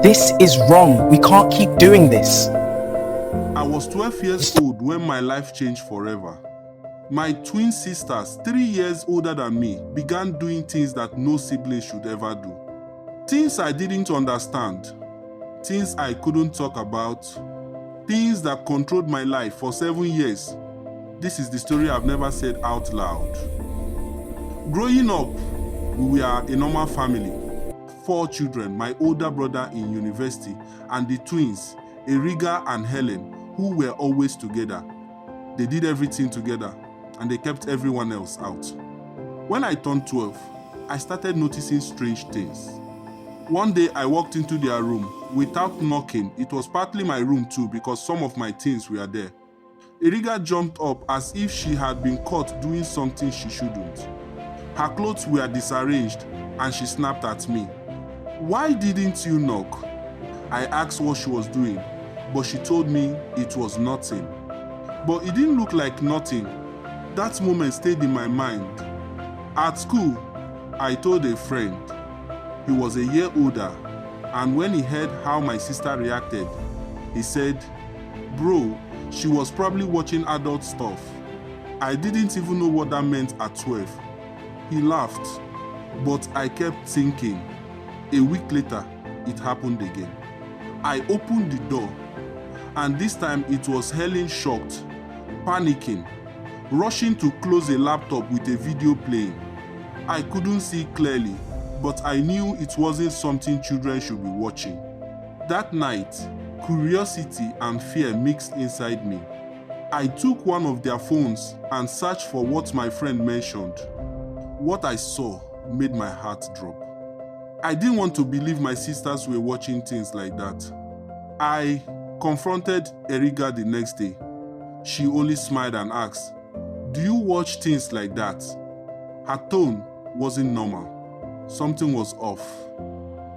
This is wrong. We can't keep doing this. I was 12 years old when my life changed forever. My twin sisters, 3 years older than me, began doing things that no sibling should ever do. Things I didn't understand, things I couldn't talk about, things that controlled my life for 7 years. This is the story I've never said out loud. Growing up, we were a normal family. 4 children, my older brother in university, and the twins, Eriga and Helen, who were always together. They did everything together, and they kept everyone else out. When I turned 12, I started noticing strange things. One day I walked into their room without knocking. It was partly my room too because some of my things were there. Eriga jumped up as if she had been caught doing something she shouldn't. Her clothes were disarranged and she snapped at me. "Why didn't you knock?" I asked what she was doing, but she told me it was nothing. But it didn't look like nothing. That moment stayed in my mind. At school, I told a friend. He was a year older, and when he heard how my sister reacted, he said, "Bro, she was probably watching adult stuff." I didn't even know what that meant at 12. He laughed, but I kept thinking. A week later, it happened again. I opened the door, and this time it was Helen, shocked, panicking, rushing to close a laptop with a video playing. I couldn't see clearly, but I knew it wasn't something children should be watching. That night, curiosity and fear mixed inside me. I took one of their phones and searched for what my friend mentioned. What I saw made my heart drop. I didn't want to believe my sisters were watching things like that. I confronted Eriga the next day. She only smiled and asked, "Do you watch things like that?" Her tone wasn't normal. Something was off.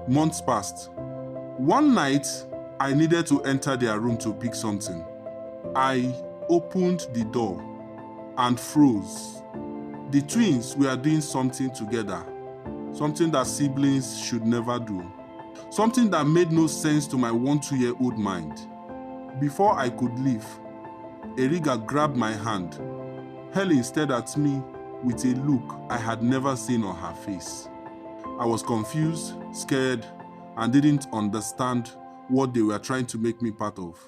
Months passed. One night, I needed to enter their room to pick something. I opened the door and froze. The twins were doing something together. Something that siblings should never do. Something that made no sense to my 1-2-year-old mind. Before I could leave, Eriga grabbed my hand. Helen stared at me with a look I had never seen on her face. I was confused, scared, and didn't understand what they were trying to make me part of.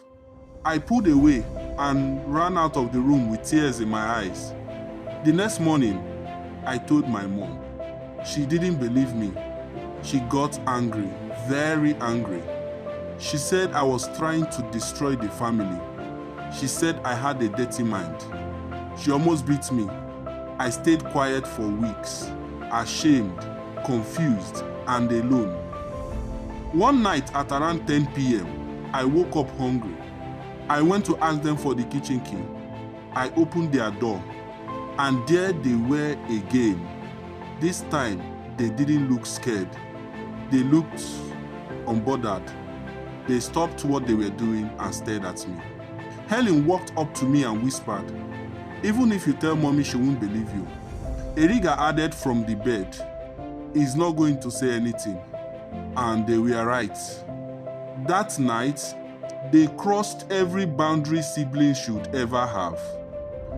I pulled away and ran out of the room with tears in my eyes. The next morning, I told my mom. She didn't believe me. She got angry, very angry. She said I was trying to destroy the family. She said I had a dirty mind. She almost beat me. I stayed quiet for weeks, ashamed, confused, and alone. One night at around 10 p.m., I woke up hungry. I went to ask them for the kitchen key. I opened their door, and there they were again. This time, they didn't look scared. They looked unbothered. They stopped what they were doing and stared at me. Helen walked up to me and whispered, "Even if you tell mommy, she won't believe you." Eriga added from the bed, "He's not going to say anything." And they were right. That night, they crossed every boundary siblings should ever have.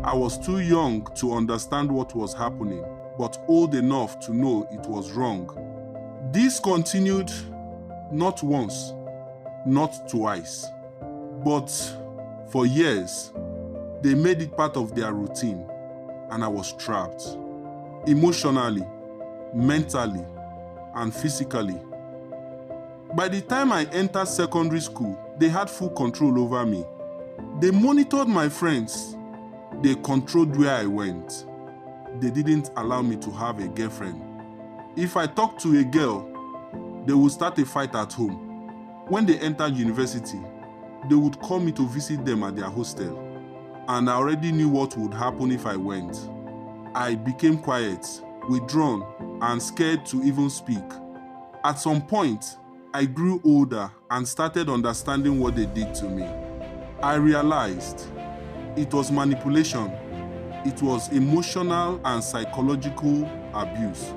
I was too young to understand what was happening, but old enough to know it was wrong. This continued not once, not twice, but for years. They made it part of their routine, and I was trapped. Emotionally, mentally, and physically. By the time I entered secondary school, they had full control over me. They monitored my friends. They controlled where I went. They didn't allow me to have a girlfriend. If I talked to a girl, they would start a fight at home. When they entered university, they would call me to visit them at their hostel. And I already knew what would happen if I went. I became quiet, withdrawn, and scared to even speak. At some point, I grew older and started understanding what they did to me. I realized it was manipulation. It was emotional and psychological abuse.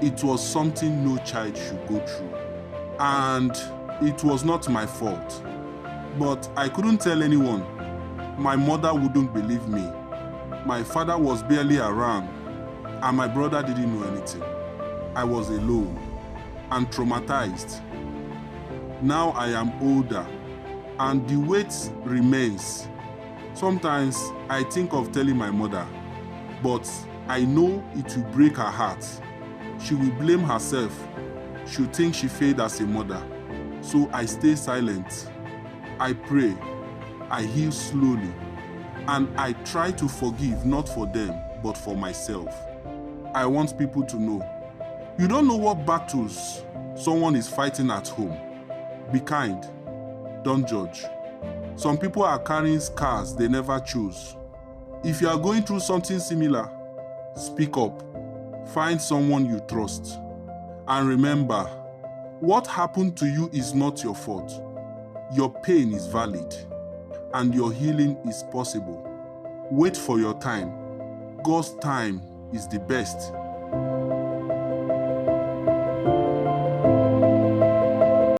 It was something no child should go through. and it was not my fault. But I couldn't tell anyone. My mother wouldn't believe me. My father was barely around, and my brother didn't know anything. I was alone and traumatized. Now I am older, and the weight remains. Sometimes I think of telling my mother, but I know it will break her heart. She will blame herself. She'll think she failed as a mother. So I stay silent. I pray. I heal slowly. And I try to forgive, not for them, but for myself. I want people to know. You don't know what battles someone is fighting at home. Be kind. Don't judge. Some people are carrying scars they never chose. If you are going through something similar, speak up. Find someone you trust. And remember, what happened to you is not your fault. Your pain is valid, and your healing is possible. Wait for your time. God's time is the best.